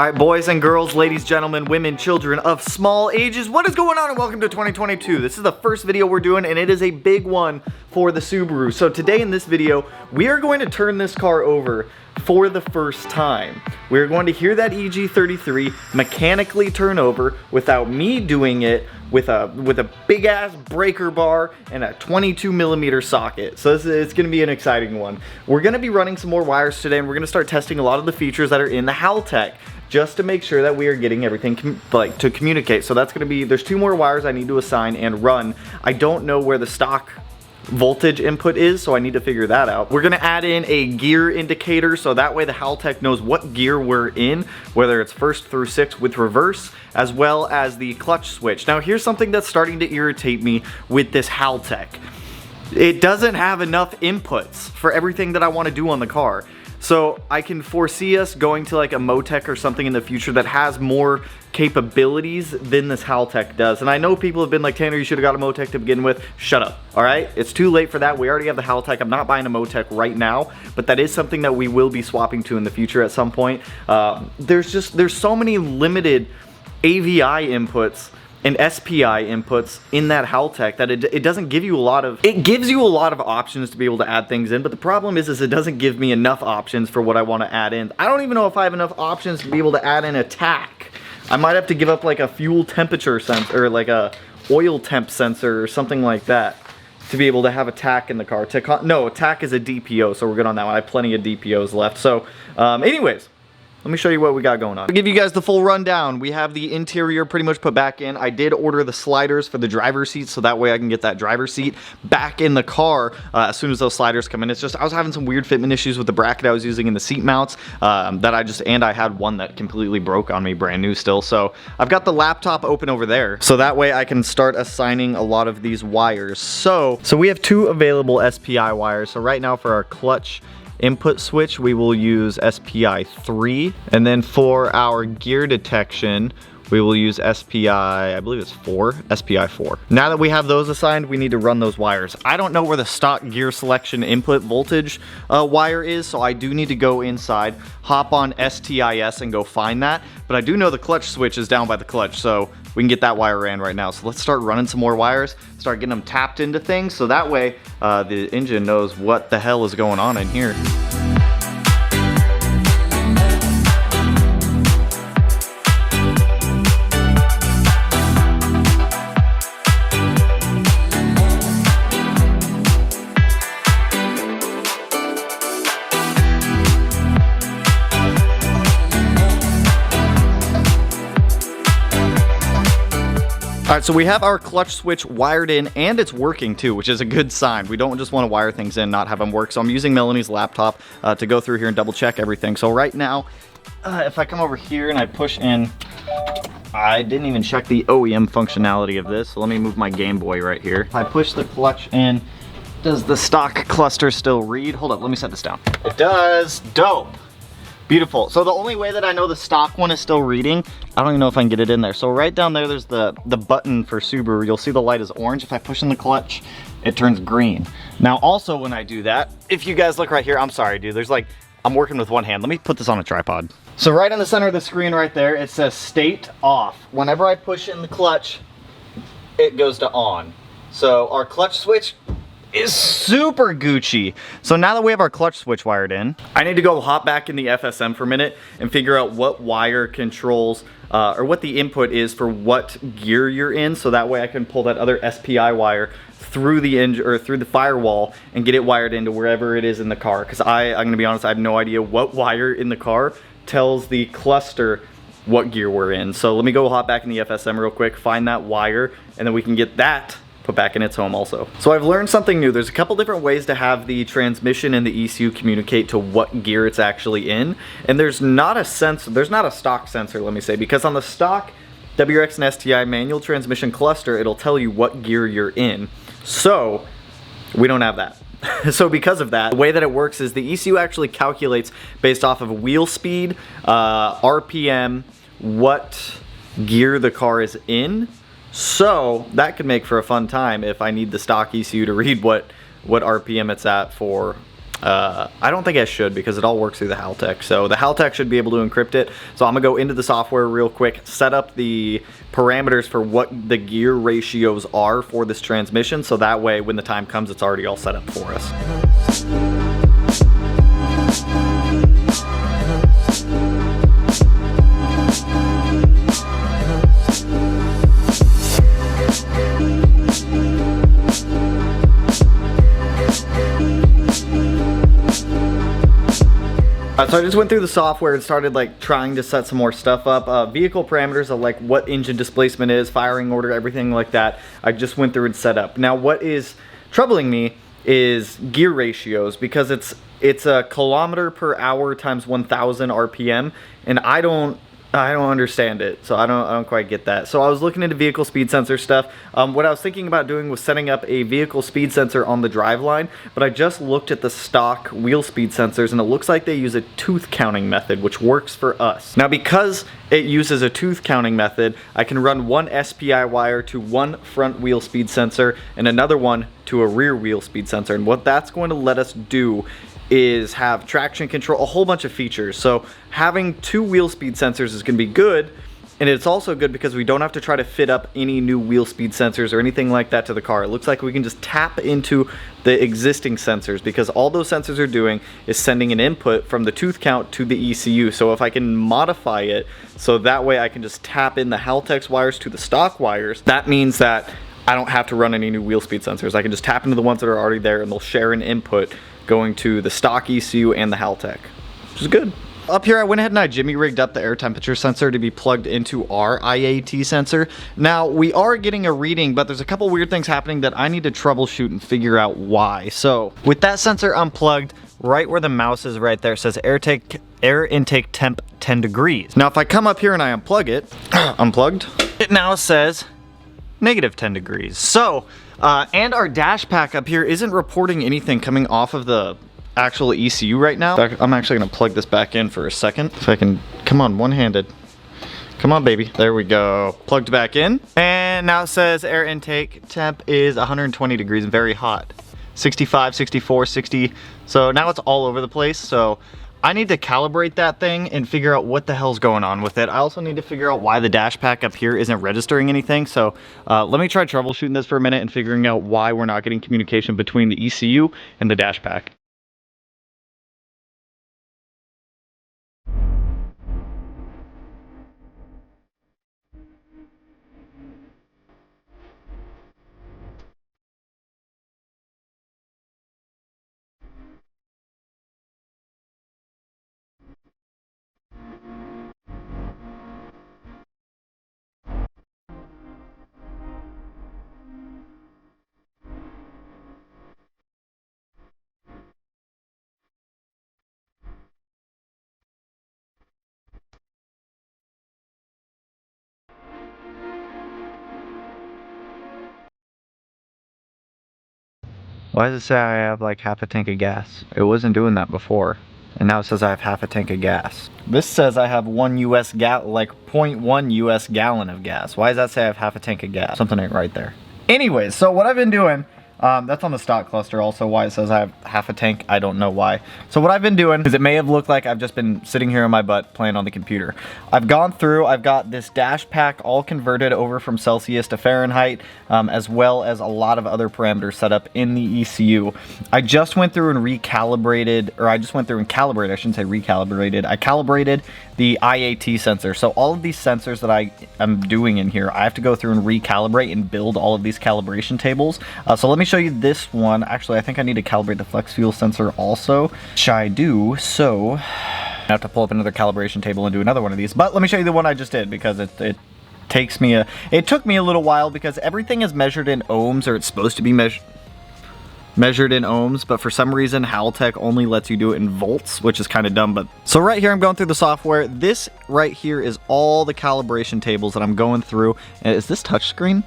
Alright, boys and girls, ladies, gentlemen, women, children of small ages, what is going on and welcome to 2022. This is the first video we're doing and it is a big one for the Subaru. So today in this video, we are going to turn this car over for the first time. We're going to hear that EG33 mechanically turn over without me doing it with a big ass breaker bar and a 22mm socket. So it's going to be an exciting one. We're going to be running some more wires today and we're going to start testing a lot of the features that are in the Haltech, just to make sure that we are getting everything to communicate. So that's gonna be, there's 2 more wires I need to assign and run. I don't know where the stock voltage input is, so I need to figure that out. We're gonna add in a gear indicator, so that way the Haltech knows what gear we're in, whether it's 1st through 6th with reverse, as well as the clutch switch. Now here's something that's starting to irritate me with this Haltech. It doesn't have enough inputs for everything that I wanna do on the car. So I can foresee us going to like a Motec or something in the future that has more capabilities than this Haltech does. And I know people have been like, Tanner, you should have got a Motec to begin with. Shut up, all right? It's too late for that. We already have the Haltech. I'm not buying a Motec right now, but that is something that we will be swapping to in the future at some point. There's so many limited AVI inputs and SPI inputs in that Haltech that it doesn't give you a lot of, it gives you a lot of options to be able to add things in, but the problem is it doesn't give me enough options for what I want to add in. I don't even know if I have enough options to be able to add in a tach. I might have to give up like a fuel temperature sensor or like a oil temp sensor or something like that to be able to have a tach in the car. No, a tach is a DPO, so we're good on that one. I have plenty of DPOs left. So anyways, let me show you what we got going on. To give you guys the full rundown, we have the interior pretty much put back in. I did order the sliders for the driver's seat, so that way I can get that driver's seat back in the car as soon as those sliders come in. It's just, I was having some weird fitment issues with the bracket I was using in the seat mounts and I had one that completely broke on me, brand new still. So I've got the laptop open over there, so that way I can start assigning a lot of these wires. So we have 2 available SPI wires. So right now for our clutch input switch, we will use SPI 3, and then for our gear detection, we will use SPI, I believe it's 4, SPI 4. Now that we have those assigned, we need to run those wires. I don't know where the stock gear selection input voltage wire is, so I do need to go inside, hop on STIS and go find that, but I do know the clutch switch is down by the clutch, so we can get that wire ran right now. So let's start running some more wires, start getting them tapped into things, so that way the engine knows what the hell is going on in here. All right, so we have our clutch switch wired in and it's working too, which is a good sign. We don't just want to wire things in, not have them work. So I'm using Melanie's laptop to go through here and double check everything. So right now, if I come over here and I push in, I didn't even check the OEM functionality of this. So let me move my Game Boy right here. If I push the clutch in, does the stock cluster still read? Hold up, let me set this down. It does, dope. Beautiful. So the only way that I know the stock one is still reading, I don't even know if I can get it in there. So right down there, there's the button for Subaru. You'll see the light is orange. If I push in the clutch, it turns green. Now also when I do that, if you guys look right here, I'm sorry dude, there's like, I'm working with one hand. Let me put this on a tripod. So right in the center of the screen right there, it says state off. Whenever I push in the clutch, it goes to on. So our clutch switch is super Gucci. So now that we have our clutch switch wired in, I need to go hop back in the FSM for a minute and figure out what wire controls or what the input is for what gear you're in, so that way I can pull that other SPI wire through the engine or through the firewall and get it wired into wherever it is in the car. Because I'm gonna be honest, I have no idea what wire in the car tells the cluster what gear we're in. So let me go hop back in the FSM real quick, find that wire, and then we can get that put back in its home also. So I've learned something new. There's a couple different ways to have the transmission and the ECU communicate to what gear it's actually in. And there's not a sensor, there's not a stock sensor, let me say, because on the stock WRX and STI manual transmission cluster, it'll tell you what gear you're in. So we don't have that. So because of that, the way that it works is the ECU actually calculates based off of wheel speed, RPM, what gear the car is in. So that could make for a fun time if I need the stock ECU to read what RPM it's at for I don't think I should because it all works through the Haltech. So the Haltech should be able to encrypt it. So I'm gonna go into the software real quick, set up the parameters for what the gear ratios are for this transmission. So that way when the time comes, it's already all set up for us. So I just went through the software and started like trying to set some more stuff up. Vehicle parameters of like what engine displacement is, firing order, everything like that. I just went through and set up. Now what is troubling me is gear ratios, because it's a kilometer per hour times 1000 RPM, and I don't understand it, so I don't quite get that. So I was looking into vehicle speed sensor stuff. What I was thinking about doing was setting up a vehicle speed sensor on the driveline, but I just looked at the stock wheel speed sensors and it looks like they use a tooth counting method, which works for us. Now because it uses a tooth counting method, I can run one SPI wire to one front wheel speed sensor and another one to a rear wheel speed sensor, and what that's going to let us do is have traction control, a whole bunch of features. So having two wheel speed sensors is going to be good, and it's also good because we don't have to try to fit up any new wheel speed sensors or anything like that to the car. It looks like we can just tap into the existing sensors, because all those sensors are doing is sending an input from the tooth count to the ECU. So if I can modify it so that way I can just tap in the Haltech wires to the stock wires, that means that I don't have to run any new wheel speed sensors. I can just tap into the ones that are already there and they'll share an input going to the stock ECU and the Haltech, which is good. Up here I went ahead and I jimmy rigged up the air temperature sensor to be plugged into our IAT sensor. Now we are getting a reading, but there's a couple weird things happening that I need to troubleshoot and figure out why. So with that sensor unplugged, right where the mouse is right there, it says air intake temp 10 degrees. Now if I come up here and I unplug it, unplugged, it now says -10 degrees. So and our dash pack up here isn't reporting anything coming off of the actual ECU right now. I'm actually gonna plug this back in for a second. If I can, come on, one-handed. Come on, baby. There we go. Plugged back in. And now it says air intake temp is 120 degrees and very hot. 65, 64, 60. So now it's all over the place. So I need to calibrate that thing and figure out what the hell's going on with it. I also need to figure out why the dash pack up here isn't registering anything. So let me try troubleshooting this for a minute and figuring out why we're not getting communication between the ECU and the dash pack. Why does it say I have like half a tank of gas? It wasn't doing that before. And now it says I have half a tank of gas. This says I have 1 US like 0.1 US gallon of gas. Why does that say I have half a tank of gas? Something ain't right there. Anyways, so what I've been doing, that's on the stock cluster also. Why it says I have half a tank, I don't know why. So what I've been doing is, it may have looked like I've just been sitting here on my butt playing on the computer. I've gone through, I've got this dash pack all converted over from Celsius to Fahrenheit, as well as a lot of other parameters set up in the ECU. I just went through and recalibrated, or I just went through and calibrated, I shouldn't say recalibrated. I calibrated the IAT sensor. So all of these sensors that I am doing in here, I have to go through and recalibrate and build all of these calibration tables. So let me show you this one. Actually, I think I need to calibrate the flex fuel sensor also, which I do. So I have to pull up another calibration table and do another one of these. But let me show you the one I just did, because it took me a little while, because everything is measured in ohms, or it's supposed to be measured in ohms, but for some reason Haltech only lets you do it in volts, which is kind of dumb. But so right here I'm going through the software. This right here is all the calibration tables that I'm going through. And is this touchscreen?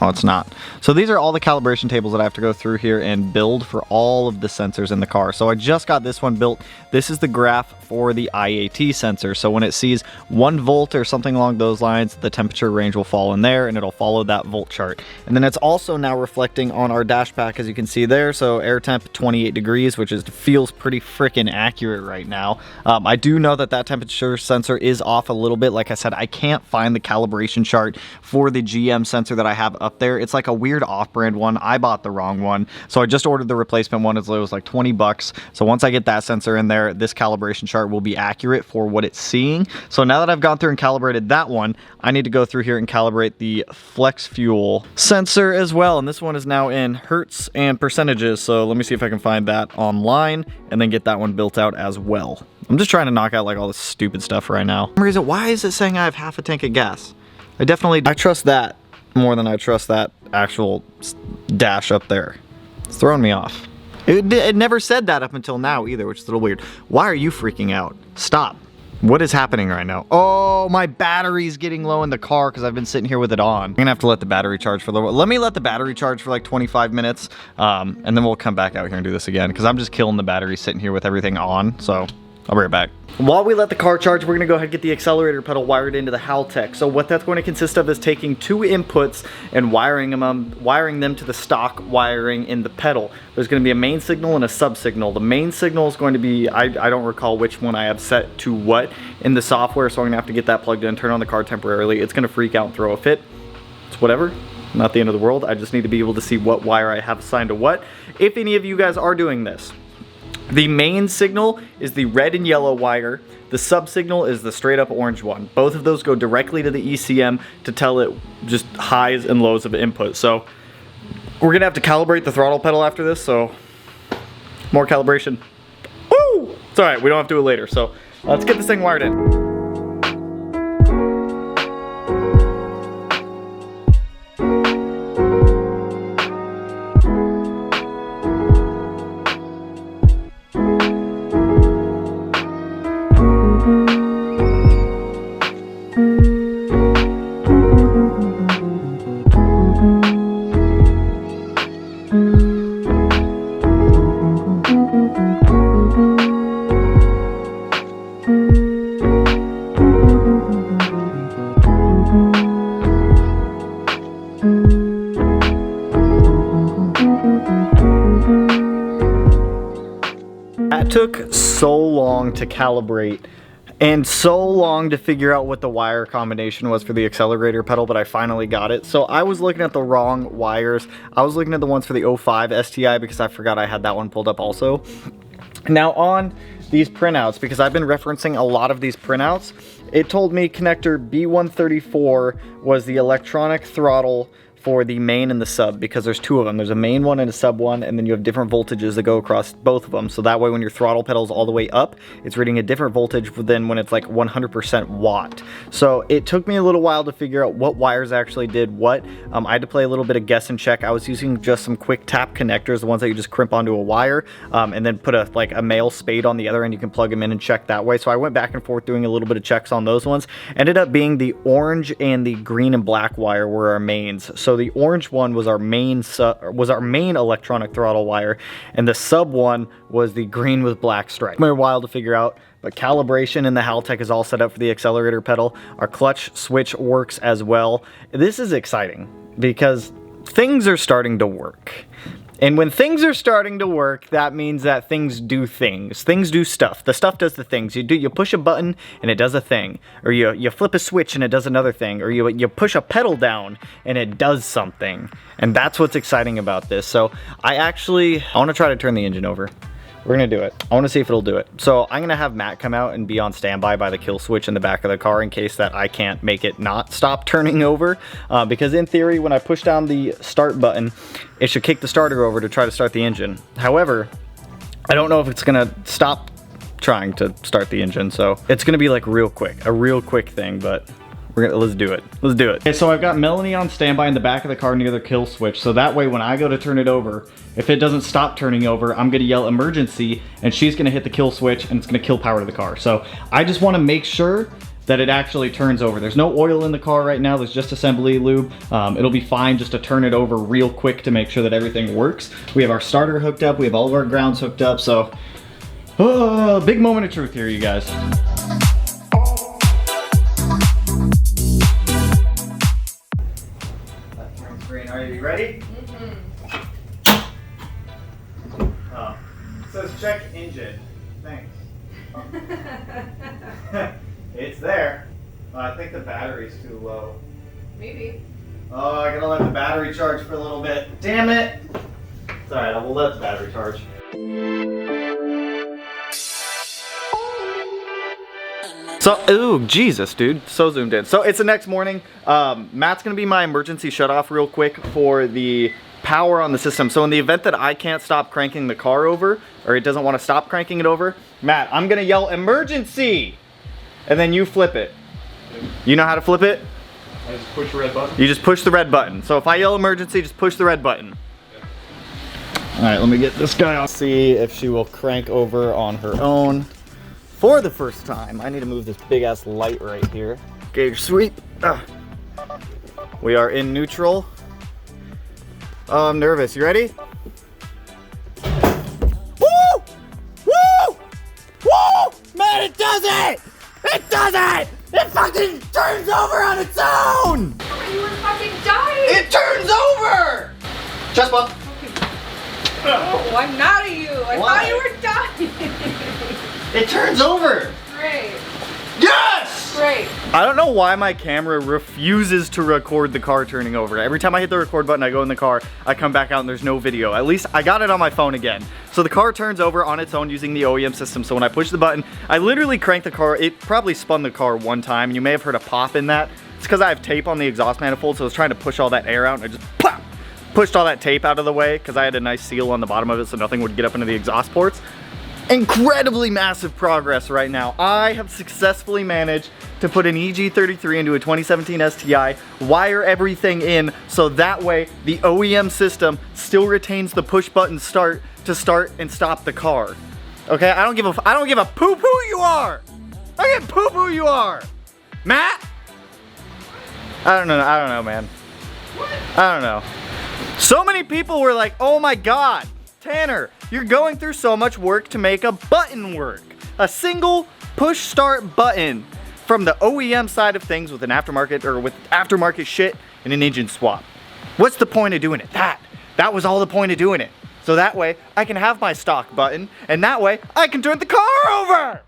Oh, it's not. So these are all the calibration tables that I have to go through here and build for all of the sensors in the car. So I just got this one built. This is the graph for the IAT sensor. So when it sees 1 volt or something along those lines, the temperature range will fall in there and it'll follow that volt chart. And then it's also now reflecting on our dash pack, as you can see there. So air temp 28 degrees, which feels pretty freaking accurate right now. I do know that that temperature sensor is off a little bit. Like I said, I can't find the calibration chart for the GM sensor that I have up there. It's like a weird off-brand one. I bought the wrong one, so I just ordered the replacement one. It was like 20 bucks. So once I get that sensor in there, this calibration chart will be accurate for what it's seeing. So now that I've gone through and calibrated that one, I need to go through here and calibrate the flex fuel sensor as well. And this one is now in hertz and percentages. So let me see if I can find that online and then get that one built out as well. I'm just trying to knock out like all this stupid stuff right now. For some reason, why is it saying I have half a tank of gas? I trust that more than I trust that actual dash up there. It's throwing me off. It never said that up until now either, which is a little weird. Why are you freaking out? Stop. What is happening right now? Oh, my battery's getting low in the car because I've been sitting here with it on. I'm gonna have to let the battery charge for a little while. Let me let the battery charge for like 25 minutes, and then we'll come back out here and do this again because I'm just killing the battery sitting here with everything on, so I'll be right back. While we let the car charge, we're gonna go ahead and get the accelerator pedal wired into the Haltech. So what that's going to consist of is taking 2 inputs and wiring them to the stock wiring in the pedal. There's gonna be a main signal and a sub signal. The main signal is going to be, I don't recall which one I have set to what in the software, so I'm gonna have to get that plugged in, turn on the car temporarily. It's gonna freak out and throw a fit. It's whatever. Not the end of the world. I just need to be able to see what wire I have assigned to what. If any of you guys are doing this, the main signal is the red and yellow wire. The sub signal is the straight up orange one. Both of those go directly to the ECM to tell it just highs and lows of input. So we're gonna have to calibrate the throttle pedal after this, so more calibration. Woo! It's all right, we don't have to do it later. So let's get this thing wired in. That took so long to calibrate and so long to figure out what the wire combination was for the accelerator pedal, but I finally got it. So I was looking at the wrong wires. I was looking at the ones for the 05 STI because I forgot I had that one pulled up also. Now on these printouts, because I've been referencing a lot of these printouts, it told me connector B134 was the electronic throttle for the main and the sub, because there's 2 of them. There's a main one and a sub one, and then you have different voltages that go across both of them. So that way when your throttle pedal is all the way up, it's reading a different voltage than when it's like 100% watt. So it took me a little while to figure out what wires actually did what. I had to play a little bit of guess and check. I was using just some quick tap connectors, the ones that you just crimp onto a wire, and then put a male spade on the other end. You can plug them in and check that way. So I went back and forth doing a little bit of checks on those ones. Ended up being the orange and the green and black wire were our mains. So the orange one was our main electronic throttle wire, and the sub one was the green with black stripe. It took me a while to figure out, but calibration in the Haltech is all set up for the accelerator pedal. Our clutch switch works as well. This is exciting because things are starting to work. And when things are starting to work, that means that things do things. Things do stuff. The stuff does the things. You push a button and it does a thing. Or you flip a switch and it does another thing. Or you push a pedal down and it does something. And that's what's exciting about this. So I want to try to turn the engine over. We're gonna do it. I wanna see if it'll do it. So I'm gonna have Matt come out and be on standby by the kill switch in the back of the car in case that I can't make it not stop turning over. Because in theory, when I push down the start button, it should kick the starter over to try to start the engine. However, I don't know if it's gonna stop trying to start the engine. So it's gonna be like a real quick thing, but let's do it. Let's do it. Okay, so I've got Melanie on standby in the back of the car near the kill switch. So that way when I go to turn it over, if it doesn't stop turning over, I'm gonna yell emergency and she's gonna hit the kill switch and it's gonna kill power to the car. So I just wanna make sure that it actually turns over. There's no oil in the car right now, there's just assembly lube. It'll be fine just to turn it over real quick to make sure that everything works. We have our starter hooked up, we have all of our grounds hooked up, so big moment of truth here, you guys. Left turn screen, are you ready? Oh, it says check engine. Thanks. It's there. I think the battery's too low. Maybe. Oh, I gotta let the battery charge for a little bit. Damn it! It's alright, I will let the battery charge. So, ooh, Jesus, dude. So zoomed in. So, it's the next morning. Matt's gonna be my emergency shutoff real quick for the power on the system. So, in the event that I can't stop cranking the car over, or it doesn't want to stop cranking it over, Matt, I'm gonna yell emergency! And then you flip it. You know how to flip it? I just push the red button? You just push the red button. So if I yell emergency, just push the red button. Yeah. All right, let me get this guy off. See if she will crank over on her own for the first time. I need to move this big ass light right here. Gauge sweep. We are in neutral. Oh, I'm nervous. You ready? Woo! Woo! Woo! Man, it does it! It does it! It fucking turns over on its own! You were fucking dying! It turns over! Chest bump. Oh, I'm mad at you. I Why? thought you were dying. It turns over! Great. Yes! Great. I don't know why my camera refuses to record the car turning over. Every time I hit the record button, I go in the car, I come back out and there's no video. At least I got it on my phone again. So the car turns over on its own using the OEM system. So when I push the button, I literally crank the car. It probably spun the car one time. You may have heard a pop in that. It's because I have tape on the exhaust manifold, so I was trying to push all that air out and I just pop! Pushed all that tape out of the way because I had a nice seal on the bottom of it so nothing would get up into the exhaust ports. Incredibly massive progress right now. I have successfully managed to put an EG33 into a 2017 STI, wire everything in so that way the OEM system still retains the push button start to start and stop the car. Okay, I don't give a poop who you are. I don't give a poop who you are. Matt? I don't know, man. I don't know. So many people were like, oh my God, Tanner, you're going through so much work to make a button work. A single push start button from the OEM side of things with an aftermarket or with aftermarket shit and an engine swap. What's the point of doing it? That was all the point of doing it. So that way I can have my stock button and that way I can turn the car over.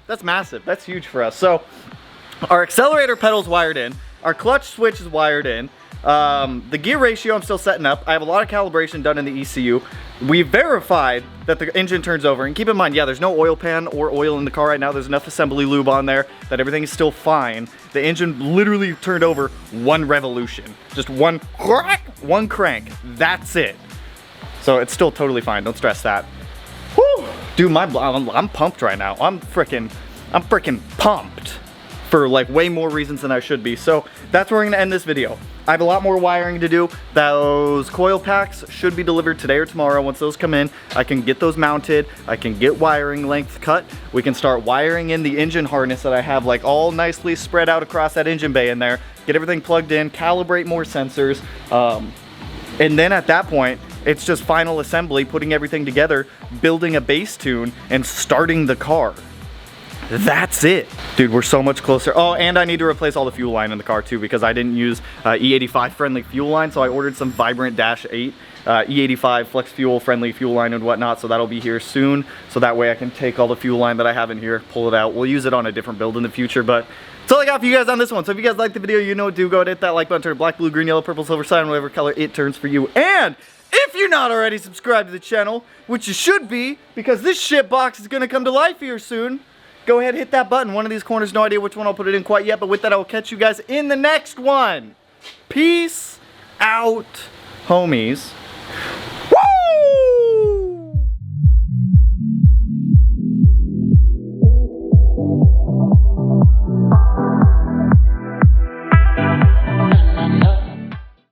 That's massive. That's huge for us. So our accelerator pedal's wired in. Our clutch switch is wired in. The gear ratio I'm still setting up. I have a lot of calibration done in the ECU. We verified that the engine turns over, and keep in mind, yeah, there's no oil pan or oil in the car right now. There's enough assembly lube on there that everything is still fine. The engine literally turned over one revolution. Just one crank. That's it. So it's still totally fine. Don't stress that. Whew. Dude, I'm pumped right now. I'm freaking pumped for like way more reasons than I should be. So that's where we're gonna end this video. I have a lot more wiring to do. Those coil packs should be delivered today or tomorrow. Once those come in, I can get those mounted. I can get wiring length cut. We can start wiring in the engine harness that I have like all nicely spread out across that engine bay in there. Get everything plugged in, calibrate more sensors. And then at that point, it's just final assembly, putting everything together, building a base tune, and starting the car. That's it. Dude, we're so much closer. Oh, and I need to replace all the fuel line in the car too because I didn't use E85 friendly fuel line, so I ordered some Vibrant Dash 8 E85 flex fuel friendly fuel line and whatnot, so that'll be here soon. So that way I can take all the fuel line that I have in here, pull it out. We'll use it on a different build in the future, but that's all I got for you guys on this one. So if you guys liked the video, you know what to do. Go ahead and hit that like button, turn it black, blue, green, yellow, purple, silver, cyan, whatever color it turns for you. And if you're not already subscribed to the channel, which you should be, because this shit box is gonna come to life here soon, go ahead, hit that button. One of these corners, no idea which one I'll put it in quite yet, but with that, I will catch you guys in the next one. Peace out, homies.